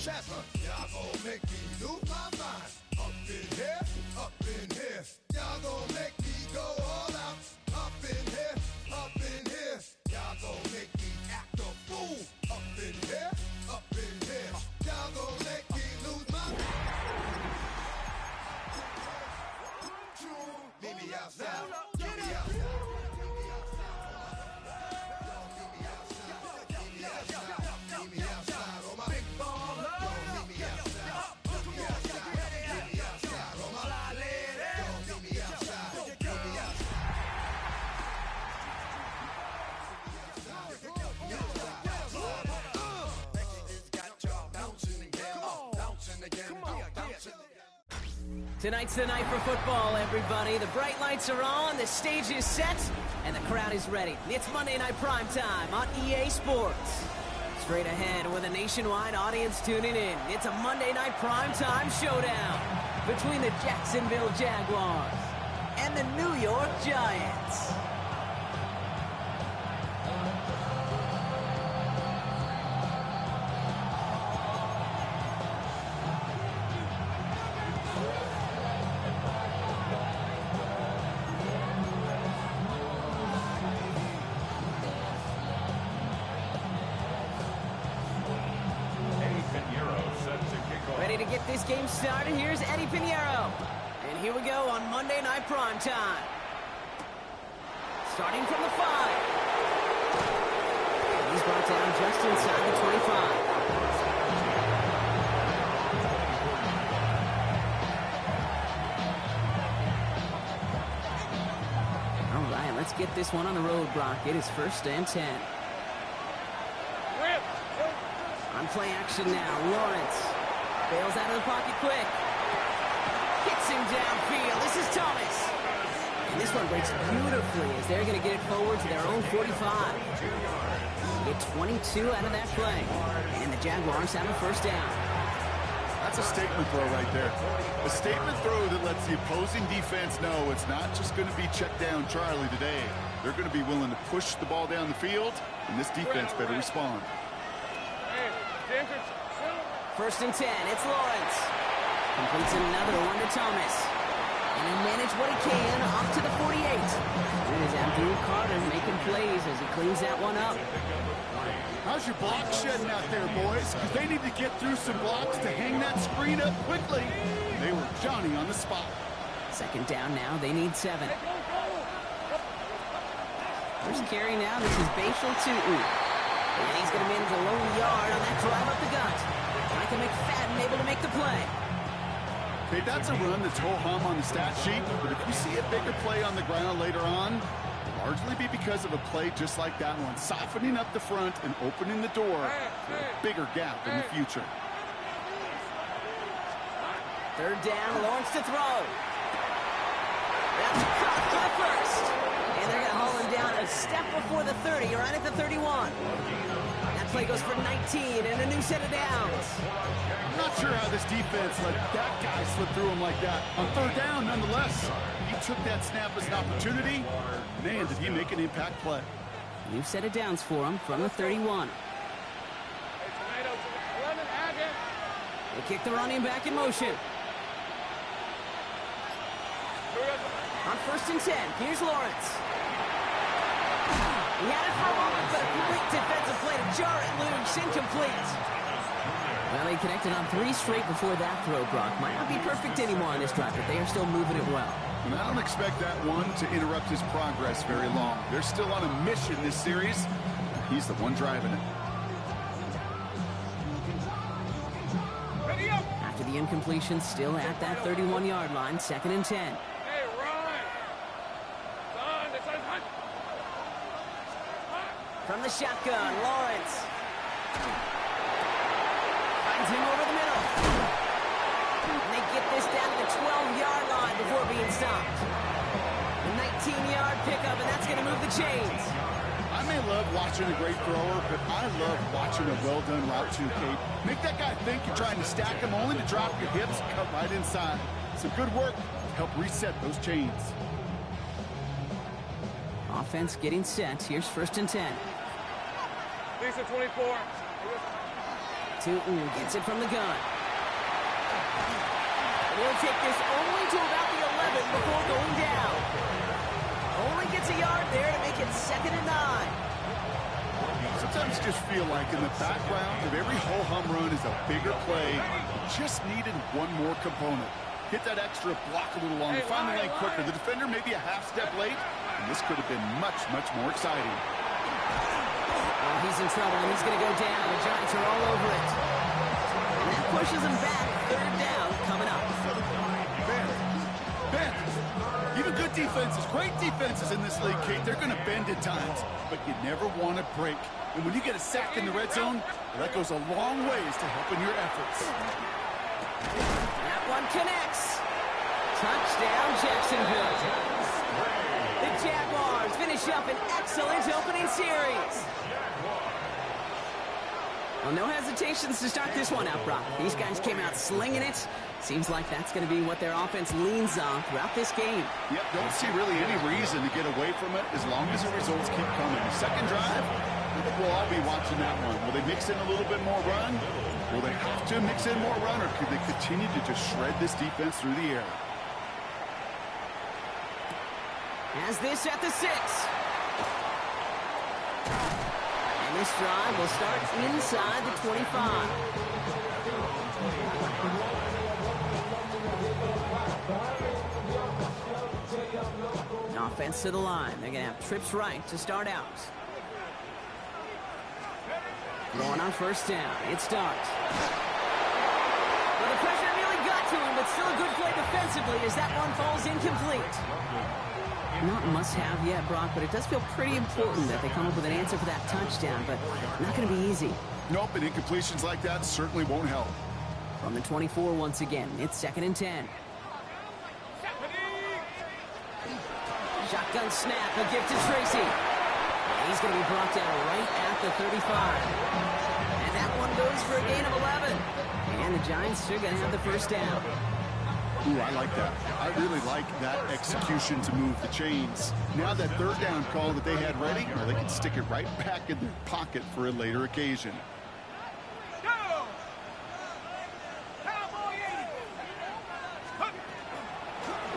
chest. Y'all gon' make me lose my mind. Up in here, up in here. Y'all gon' make me go all out. Up in here, up in here. Y'all gon' make me act a fool. Up in here, up in here. Y'all gon' make me lose my mind. Meet me outside. Meet me outside. Tonight's the night for football, everybody. The bright lights are on, the stage is set, and the crowd is ready. It's Monday Night Primetime on EA Sports. Straight ahead with a nationwide audience tuning in, it's a Monday Night Primetime showdown between the Jacksonville Jaguars and the New York Giants. Ready to get this game started, here's Eddie Pinheiro. And here we go on Monday Night Primetime. Starting from the 5. And he's brought down just inside the 25. All right, let's get this one on the road, Brock. It is 1st and 10. On play action now, Lawrence. Bails out of the pocket quick. Hits him downfield. This is Thomas. And this one breaks beautifully as they're going to get it forward to their own 45. Get 22 out of that play. And the Jaguars have a 1st down. That's a statement throw right there. A statement throw that lets the opposing defense know it's not just going to be check down Charlie today. They're going to be willing to push the ball down the field, and this defense better respond. 1st and 10, it's Lawrence. Completes another one to Thomas. And he'll manage what he can up to the 48. It is Abdul Carter making plays as he cleans that one up. How's your block shedding out there, boys? Because they need to get through some blocks to hang that screen up quickly. They were Johnny on the spot. 2nd down now, they need 7. First carry now, this is Bashal Tootin. And he's going to manage a low yard on that drive up the gut. Micah McFadden able to make the play. Okay, that's a run that's ho-hum on the stat sheet, but if you see a bigger play on the ground later on, it'll largely be because of a play just like that one, softening up the front and opening the door for a bigger gap in the future. 3rd down, Lawrence to throw. That's caught for the 1st. And they're going to haul him down a step before the 30, right at the 31. Play goes for 19 and a new set of downs. I'm not sure how this defense let that guy slip through him like that. On 3rd down, nonetheless, he took that snap as an opportunity. Man, did he make an impact play. New set of downs for him from the 31. They kick the running back in motion. On 1st and 10, here's Lawrence. He had it for a moment, but a complete defensive play to jar it loose, incomplete. Well, he connected on 3 straight before that throw, Brock. Might not be perfect anymore on this drive, but they are still moving it well. And I don't expect that one to interrupt his progress very long. They're still on a mission this series. He's the one driving it. After the incompletion, still at that 31-yard line, 2nd and 10. From the shotgun, Lawrence. Finds him over the middle. And they get this down to the 12-yard line before being stopped. A 19-yard pickup, and that's going to move the chains. I may love watching a great thrower, but I love watching a well-done route too, Kate. Make that guy think you're trying to stack him only to drop your hips and cut right inside. Some good work to help reset those chains. Offense getting set. Here's 1st and 10. Lisa 24. Gets it from the gun. And he'll take this only to about the 11 before going down. Only gets a yard there to make it 2nd and 9. Sometimes you just feel like in the background of every ho-hum run is a bigger play. You just needed one more component. Hit that extra block a little longer, find the lane quicker. The defender maybe a half step late, and this could have been much, much more exciting. Oh, he's in trouble, and he's going to go down. The Giants are all over it. And that pushes him back. 3rd down coming up. Ben, even good defenses, great defenses in this league, Kate, they're going to bend at times, but you never want to break. And when you get a sack in the red zone, well, that goes a long ways to helping your efforts. That one connects. Touchdown, Jacksonville. The Jaguars finish up an excellent opening series. Well, no hesitations to start this one out, Brock. These guys came out slinging it. Seems like that's going to be what their offense leans on throughout this game. Yep, don't see really any reason to get away from it as long as the results keep coming. Second drive, I think we'll all be watching that one. Will they mix in a little bit more run? Will they have to mix in more run, or could they continue to just shred this defense through the air? Has this at the 6. And this drive will start inside the 25. Offense to the line. They're going to have trips right to start out. Going on 1st down. It starts. Well, the pressure really got to him, but still a good play defensively as that one falls incomplete. Not must-have yet, Brock, but it does feel pretty important that they come up with an answer for that touchdown, but not going to be easy. Nope, and incompletions like that certainly won't help. From the 24 once again, it's 2nd and 10. Shotgun snap, a gift to Tracy. And he's going to be brought down right at the 35. And that one goes for a gain of 11. And the Giants are going to have the 1st down. Ooh, I like that. I really like that execution to move the chains. Now that 3rd down call that they had ready, well, they can stick it right back in their pocket for a later occasion.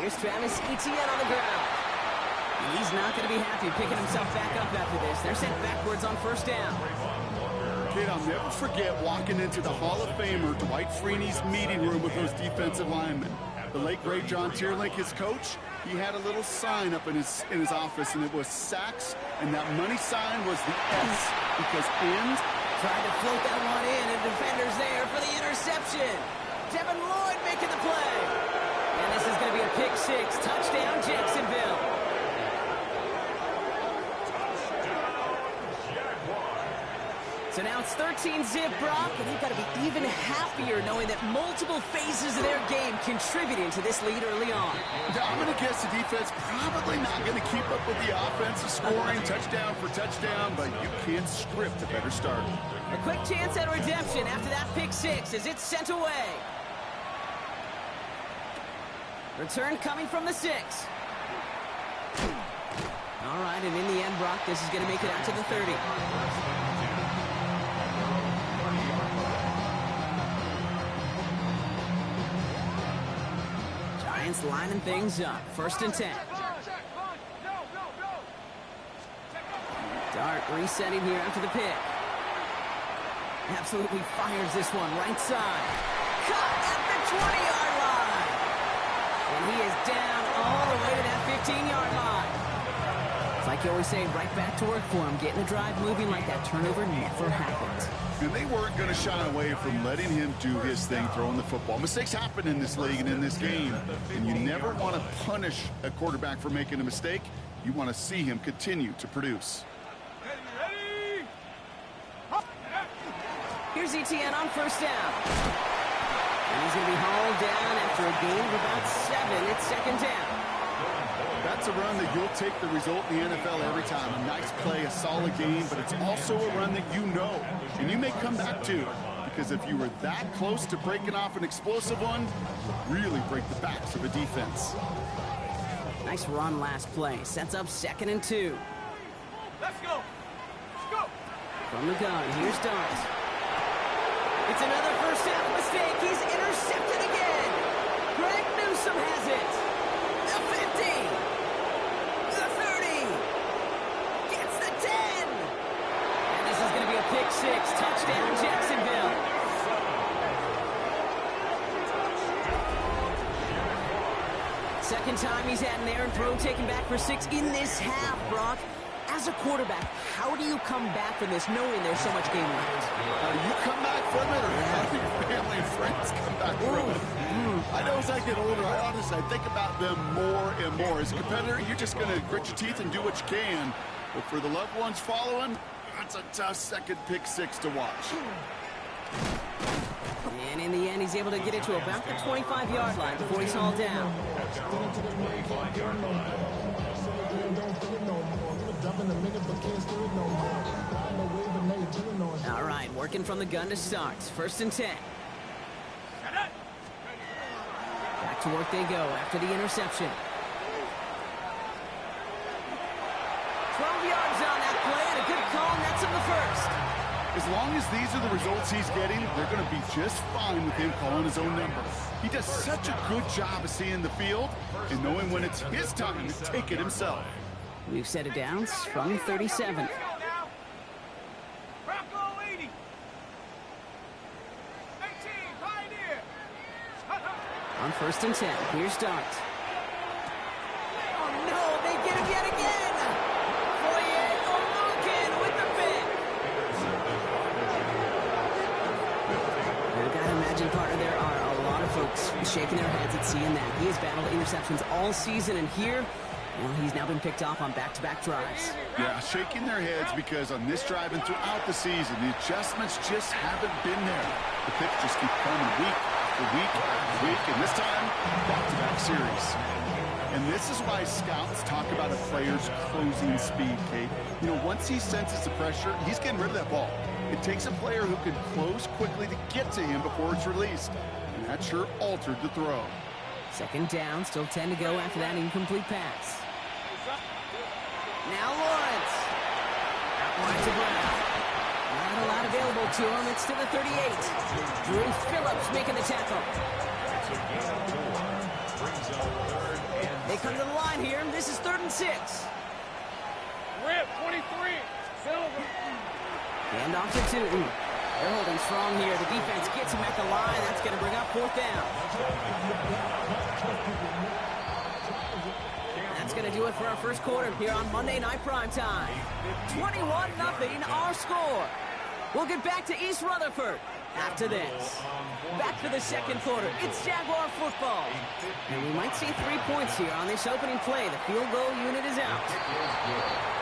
Here's Travis Etienne on the ground. He's not going to be happy picking himself back up after this. They're sent backwards on 1st down. Kid, I'll never forget walking into the Hall of Famer Dwight Freeney's meeting room with those defensive linemen. The late, great John Tierlink, his coach, he had a little sign up in his office, and it was sacks, and that money sign was the S, because end. Tried to float that one in, and defender's there for the interception. Devin Lloyd making the play. And this is going to be a pick 6. Touchdown, Jacksonville. So now it's 13-zip, Brock, and they've got to be even happier knowing that multiple phases of their game contributed to this lead early on. I'm going to guess the defense probably not going to keep up with the offensive scoring touchdown for touchdown, but you can't script a better start. A quick chance at redemption after that pick 6 as it's sent away. Return coming from the 6. All right, and in the end, Brock, this is going to make it out to the 30. Giants lining things up. 1st and 10. Dart resetting here after the pick. Absolutely fires this one right side. Caught at the 20-yard line. And he is down all the way to that 15-yard line. It's like you always say, right back to work for him. Getting the drive moving like that turnover never happened. And they weren't going to shy away from letting him do his thing, throwing the football. Mistakes happen in this league and in this game. And you never want to punish a quarterback for making a mistake. You want to see him continue to produce. Here's Etienne on 1st down. And he's going to be hauled down after a gain of about 7. It's 2nd down. That's a run that you'll take the result in the NFL every time. A nice play, a solid game, but it's also a run that you know, and you may come back to. Because if you were that close to breaking off an explosive one, really break the backs of a defense. Nice run last play. Sets up 2nd and 2. Let's go. Let's go. From the gun, here's Dart. It's another first half mistake. He's intercepted again. Greg Newsome has it. The 50. The 30. Gets the 10. And this is going to be a pick six. Touchdown, Jacksonville. Second time he's had an errant throw taken back for 6 in this half, Brock. As a quarterback, how do you come back from this knowing there's so much game left? You come back from it, or how do your family and friends come back from it? I know as I get older, I think about them more and more. As a competitor, you're just going to grit your teeth and do what you can. But for the loved ones following, that's a tough second pick six to watch. And in the end, he's able to get it to about the 25-yard line before he's hauled down. All right, working from the gun to start. First and 10. Back to work they go after the interception. 12 yards on that play, and a good call nets him the first. As long as these are the results he's getting, they're going to be just fine with him calling his own number. He does such a good job of seeing the field and knowing when it's his time to take it himself. We've set it down from 37. On first and 10, here's Dart. Oh no, they get him yet again! With the pick. I've got to imagine, partner, there are a lot of folks shaking their heads at seeing that. He has battled interceptions all season, and here, well, he's now been picked off on back-to-back drives. Yeah, shaking their heads because on this drive and throughout the season, the adjustments just haven't been there. The picks just keep coming week after week after week, and this time, back-to-back series. And this is why scouts talk about a player's closing speed, Kate. You know, once he senses the pressure, he's getting rid of that ball. It takes a player who can close quickly to get to him before it's released. And that sure altered the throw. Second down, still 10 to go after that incomplete pass. Now Lawrence. Out wide to Brown. Not a lot available to him. It's to the 38. Drew Phillips making the tackle. They come to the line here. This is 3rd and 6. Rip, 23. Silver. And off to Tootin. They're holding strong here. The defense gets him at the line. That's going to bring up 4th down. That's going to do it for our first quarter here on Monday Night Primetime. 21-0 our score. We'll get back to East Rutherford after this. Back for the second quarter. It's Jaguar football. And we might see 3 points here on this opening play. The field goal unit is out.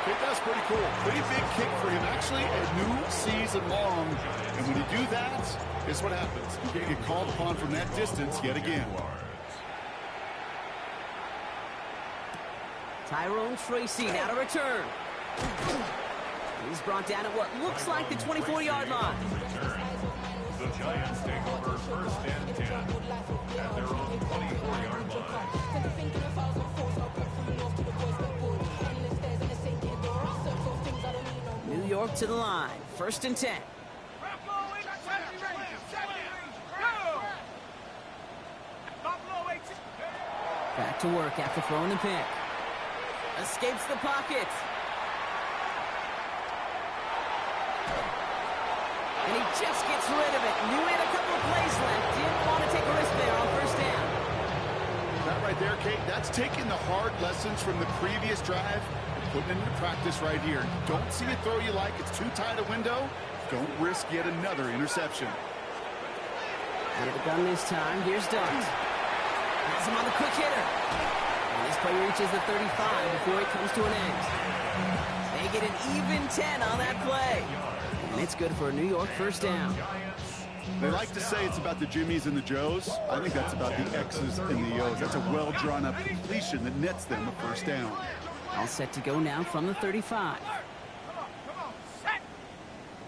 Kick, that's pretty cool. Pretty big kick for him. Actually, a new season long. And when you do that, guess what happens? You're going to get called upon from that distance yet again. Tyrone Tracy now to return. He's brought down at what looks like the 24-yard line. The Giants take over first and 10 at their own 24-yard line. New York to the line. First and 10. Back to work after throwing the pick. Escapes the pocket. And he just gets rid of it. Knew he had a couple of plays left. Didn't want to take a risk there on first down. That right there, Kate, that's taking the hard lessons from the previous drive and putting it into practice right here. Don't see a throw you like. It's too tight a window. Don't risk yet another interception. Out of the gun this time. Here's Dart. Has him on the quick hitter. And this play reaches the 35 before it comes to an end. They get an even 10 on that play. And it's good for a New York first down. They like to say it's about the Jimmies and the Joes. I think that's about the X's and the O's. That's a well-drawn-up completion that nets them a first down. All set to go now from the 35. Come on, set.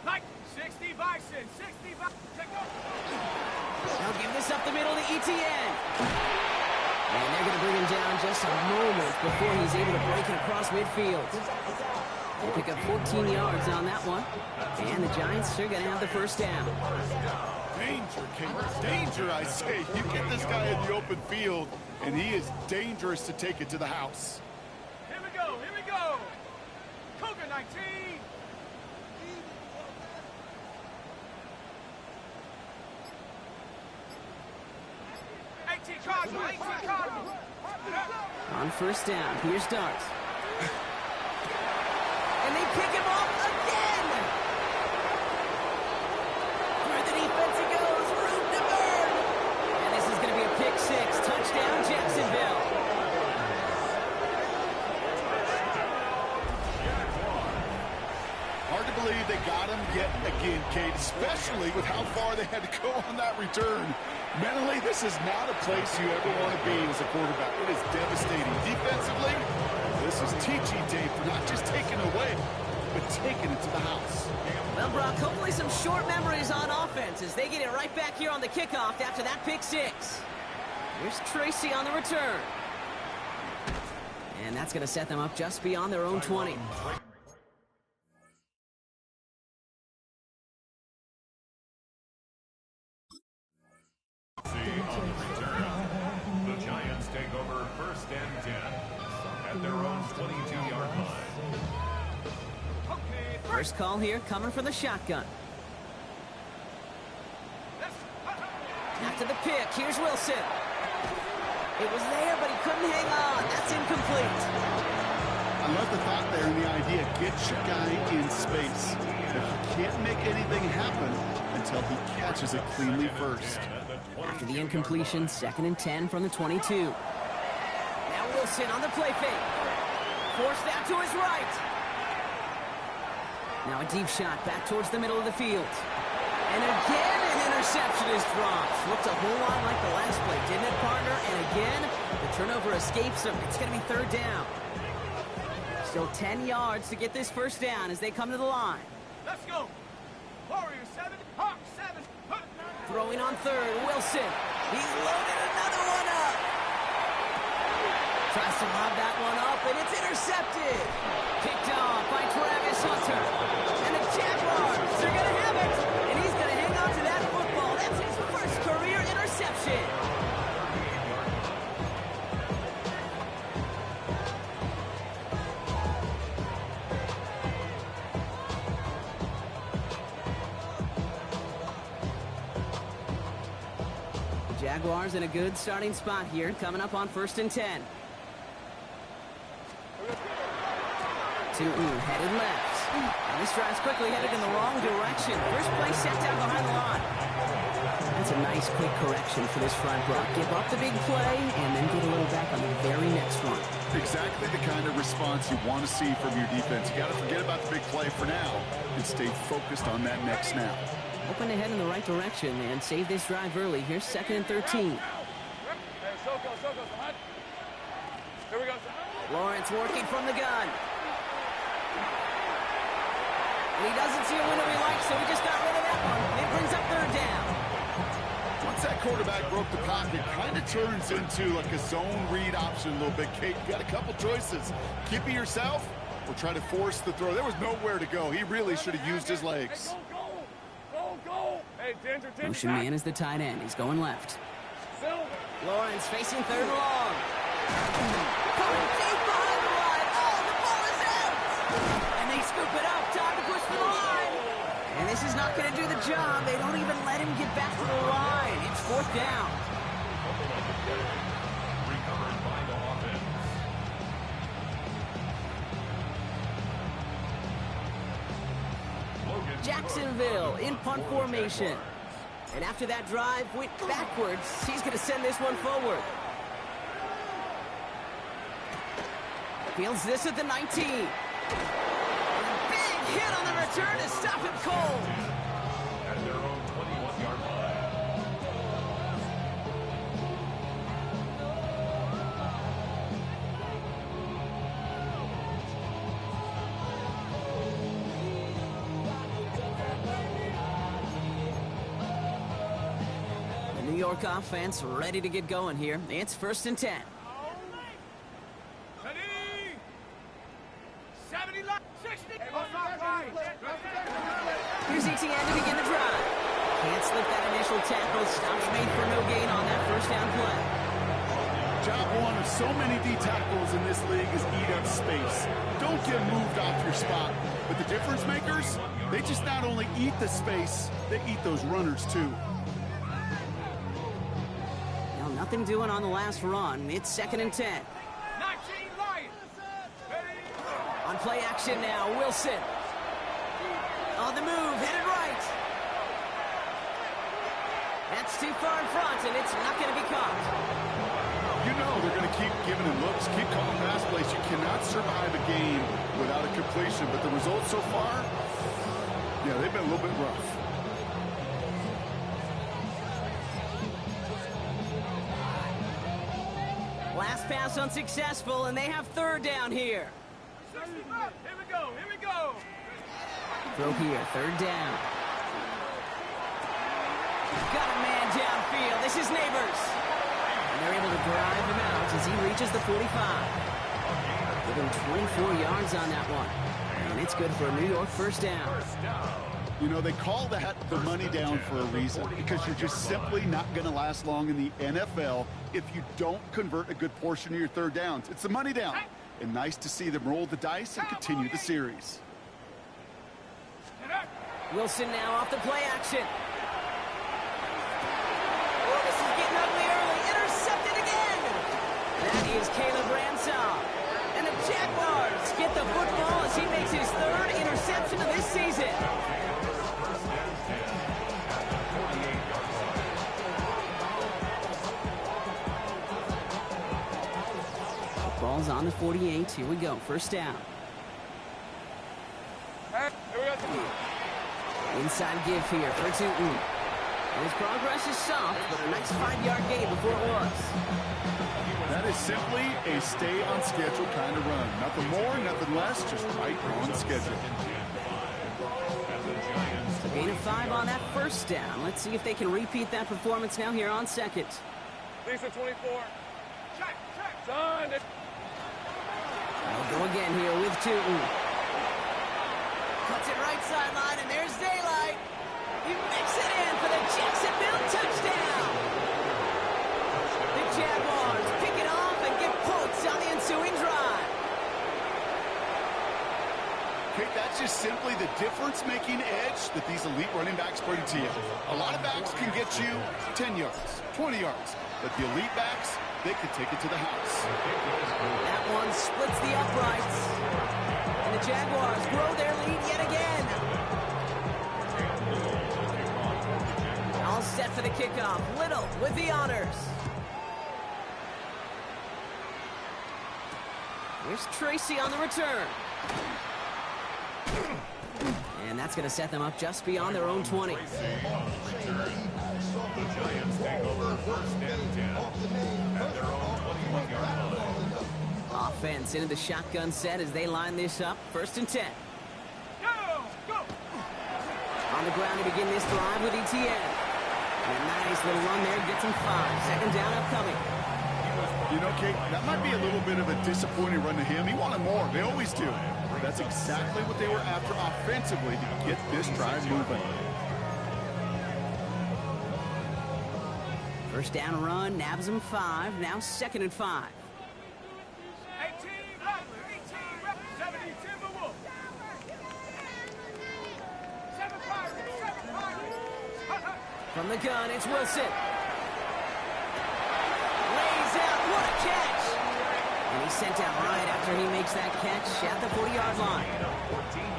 Like 60 Bison, 60 Bison. They'll give this up the middle to ETN. And they're going to bring him down just a moment before he's able to break it across midfield. They pick up 14 yards on that one. And the Giants are going to have the first down. Danger, Kate. Danger, I say. You get this guy in the open field, and he is dangerous to take it to the house. Here we go, here we go. Cougar 19. 18 Cardinal, 18 Cardinal. On first down, here's Darts. And they pick him off again! Through the defense he goes, room to burn! And this is going to be a pick six, touchdown Jacksonville. Hard to believe they got him yet again, Kate, especially with how far they had to go on that return. Mentally, this is not a place you ever want to be as a quarterback. It is devastating. Defensively, this is teaching Dave for not just taking away, but taking it to the house. Well, Brock, hopefully some short memories on offense as they get it right back here on the kickoff after that pick six. Here's Tracy on the return. And that's going to set them up just beyond their own 20. On the return, the Giants take over first and 10 at their own 22-yard line. First call here coming from the shotgun. After the pick, here's Wilson. It was there, but he couldn't hang on. That's incomplete. I love the thought there and the idea. Get your guy in space. If you can't make anything happen until he catches it cleanly first. After the incompletion, 2nd and 10 from the 22. Now Wilson on the play fake. Forced out to his right. Now a deep shot back towards the middle of the field. And again an interception is dropped. Looked a whole lot like the last play, didn't it, partner? And again, the turnover escapes him. It's going to be third down. Still 10 yards to get this first down as they come to the line. Let's go. Warrior 7, Hawk 7. Throwing on third, Wilson. He's loaded another one up. Tries to lob that one up, and it's intercepted. Picked off by Travis Hunter. And the Jaguars are going to have it. And he's going to hang on to that football. That's his first career interception. Jaguars in a good starting spot here, coming up on 1st and 10. Tootin headed left. And this drive's quickly headed in the wrong direction. First play set down behind the line. That's a nice quick correction for this front block. Give up the big play and then get a little back on the very next one. Exactly the kind of response you want to see from your defense. You got to forget about the big play for now and stay focused on that next snap. Hoping to head in the right direction and save this drive early. Here's 2nd and 13. Here we go. Lawrence working from the gun. And he doesn't see a window he likes, so he just got rid of that one. It brings up third down. Once that quarterback broke the pocket, it kind of turns into like a zone read option a little bit. Kate, you got a couple choices. Keep it yourself or try to force the throw. There was nowhere to go. He really should have used his legs. Hey, Danger. Motion man is the tight end. He's going left. Lawrence facing third and long. Going deep behind the line. Oh, the ball is out! And they scoop it up. Time to push for the line. And this is not going to do the job. They don't even let him get back to the line. It's 4th down. Recovered by the offense. Jacksonville in punt formation. And after that drive went backwards, he's going to send this one forward. Fields this at the 19. And a big hit on the return to stop him cold. At their own 21-yard line. The New York offense ready to get going here. It's 1st and 10. Ready? 70 left. 60. Here's Etienne to begin the drive. Can't can't slip that initial tackle. Stops made for no gain on that first down play. Job one of so many D tackles in this league is eat up space. Don't get moved off your spot. But the difference makers, they just not only eat the space, they eat those runners too. Now nothing doing on the last run. It's 2nd and 10. 19 Lions. On play action now, Wilson. On the move, headed right. That's too far in front, and it's not going to be caught. You know they're going to keep giving him looks, keep calling pass plays. You cannot survive a game without a completion. But the results so far, yeah, they've been a little bit rough. Last pass unsuccessful, and they have 3rd down here. 65. Here we go. Here we go. Throw here, 3rd down. Got a man downfield. This is Neighbors. And they're able to drive him out as he reaches the 45. Give him 24 yards on that one. And it's good for a New York 1st down. You know, they call that the money down for a reason, because you're just simply not going to last long in the NFL if you don't convert a good portion of your 3rd downs. It's the money down. And nice to see them roll the dice and continue the series. Wilson now off the play action. Oh, this is getting ugly early. Intercepted again. That is Caleb Ransom. And the Jaguars get the football as he makes his 3rd interception of this season. Ball's on the 48. Here we go. 1st down. Inside give here for Tootin. His progress is soft, but a nice 5-yard gain before it was. That is simply a stay on schedule kind of run. Nothing more, nothing less, just right on schedule. A gain of 5 on that 1st down. Let's see if they can repeat that performance now here on 2nd. Lisa 24. Check. Son. They'll go again here with Tootin. Cuts it right sideline, and there's daylight. He makes it in for the Jacksonville touchdown. The Jaguars pick it off and get points on the ensuing drive. Okay, that's just simply the difference-making edge that these elite running backs bring to you. A lot of backs can get you 10 yards, 20 yards, but the elite backs, they can take it to the house. That one splits the uprights. And the Jaguars grow their lead yet again. All set for the kickoff. Little with the honors. Here's Tracy on the return. And that's going to set them up just beyond their own 20. The Giants take over 1st and 10 at their own 21-yard line. Offense into the shotgun set as they line this up. 1st and 10. Go. On the ground to begin this drive with ETN. And a nice little run there gets him 5. 2nd down upcoming. You know, Kate, that might be a little bit of a disappointing run to him. He wanted more. They always do. That's exactly what they were after offensively to get this drive moving. 1st down run, nabs him 5. Now 2nd and 5. 18 Rattler. 70 Timberwolves. 7 Pirates. 7 Pirates. From the gun, it's Wilson. Lays out, what a catch! And he's sent out right after he makes that catch at the 40-yard line.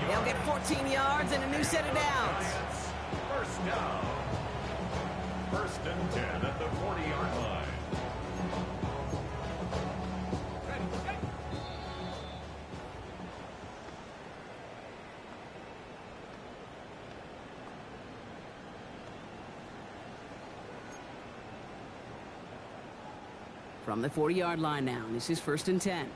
They'll get 14 yards and a new set of downs. 1st down. 1st and 10 at the 40-yard line. From the 40-yard line now, this is 1st and 10.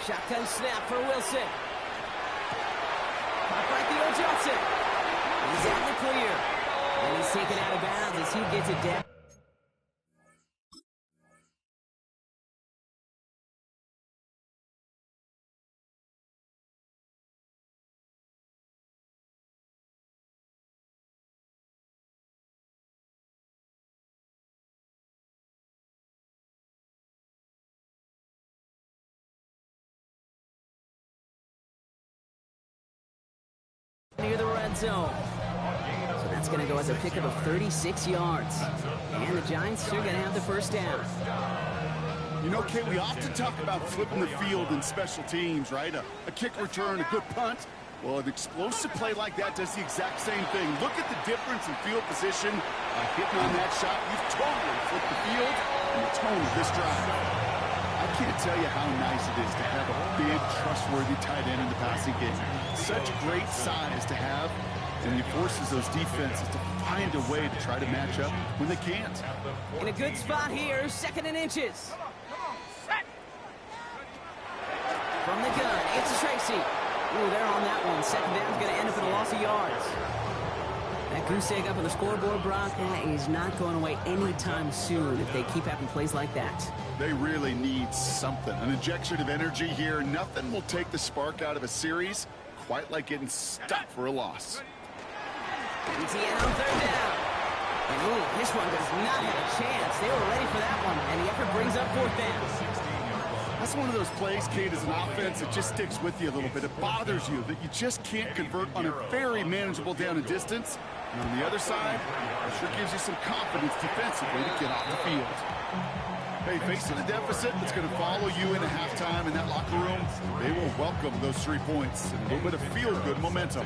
Shotgun snap for Wilson. Caught by Theo Johnson. He's out in the clear. And he's taken out of bounds as he gets it down. zone. So that's going to go as a pickup of 36 yards. And the Giants are going to have the first down. You know, Kate, we often talk about flipping the field in special teams, right? A kick return, a good punt. Well, an explosive play like that does the exact same thing. Look at the difference in field position. By hitting on that shot, you've totally flipped the field and the tone of this drive. I can't tell you how nice it is to have a big, trustworthy tight end in the passing game. Such great size to have, and he forces those defenses to find a way to try to match up when they can't. In a good spot here, 2nd and inches. From the gun, it's Tracy. Ooh, they're on that one. 2nd down's going to end up in a loss of yards. That goose egg up on the scoreboard, Brock, that is not going away anytime soon if they keep having plays like that. They really need something. An injection of energy here. Nothing will take the spark out of a series quite like getting stuck for a loss. ETN on 3rd down. And ooh, this one does not have a chance. They were ready for that one, and the effort brings up 4th down. That's one of those plays, Kate, as an offense that just sticks with you a little bit. It bothers you that you just can't convert on a very manageable down and distance. And on the other side, it sure gives you some confidence defensively to get off the field. Hey, facing a deficit that's going to follow you into halftime in that locker room, they will welcome those 3 points and a little bit of feel-good momentum.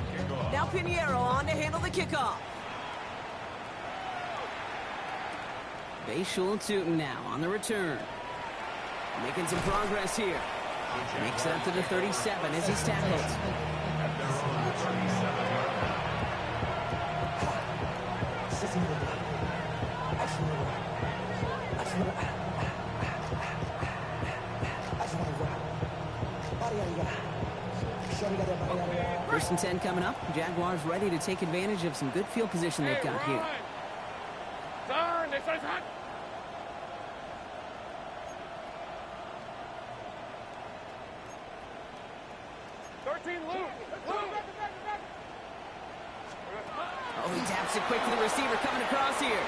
Now Pinheiro on to handle the kickoff. Bayshul Tootin now on the return. Making some progress here. Makes it up to the 37 as he's tackled. First and 10 coming up. Jaguars ready to take advantage of some good field position they've got here. Turn, this is hot. Oh, he taps it quick to the receiver coming across here.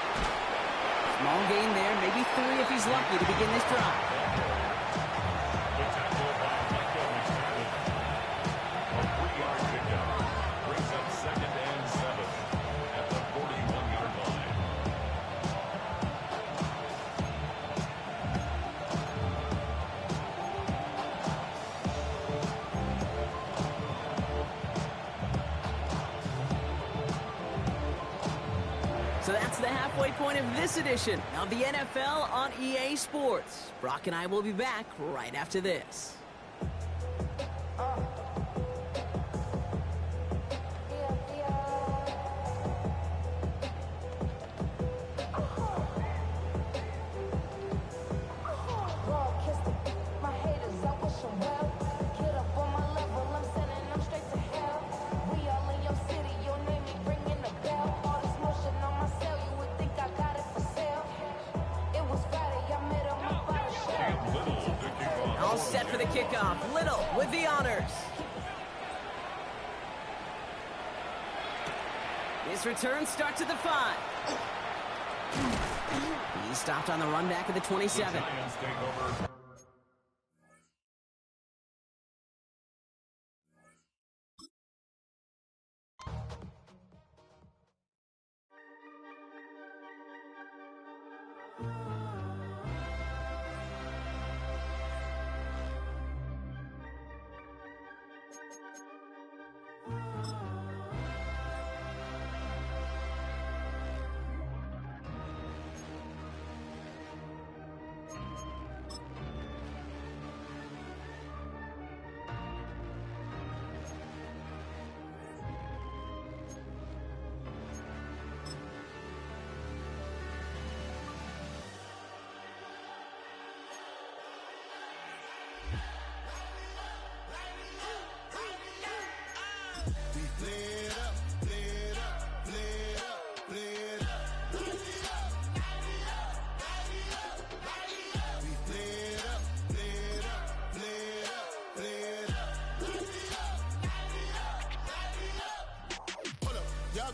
Small gain there, maybe 3 if he's lucky to begin this drive. The tackle by Michael McTavish. A 3-yard pickup brings up 2nd and 7 at the 41-yard line. So that's the halfway point of this edition of the NFL on EA Sports. Brock and I will be back right after this. All set for the kickoff. Little with the honors. His return starts at the 5. He stopped on the run back at the 27. The Giants take over.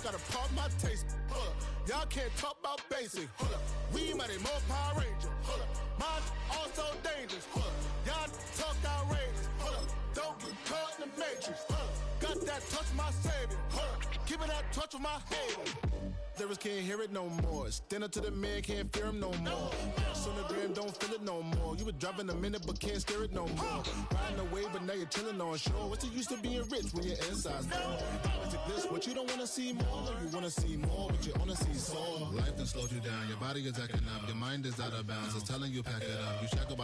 Gotta pop my taste. Hold up. Y'all can't talk about basic. Hold up. We might have more Power Ranger. Hold up. Mine also dangerous. Hold up. Y'all talk outrageous. Hold up. Don't get caught in the matrix. Hold up. Got that touch my savior. Hold up. Keeping that torch with my head. Lyrics can't hear it no more. Stand up to the man, can't fear him no more. Sonogram don't feel it no more. You were driving a minute but can't steer it no more. Riding away but now you're chilling on shore. What's the use of being rich when your inside's poor? It's like this, what you don't wanna see more. No, you wanna see more, but you wanna see soul. Life done slowed you down. Your body is acting up. Your mind is out of bounds. It's telling you pack it up. You shack about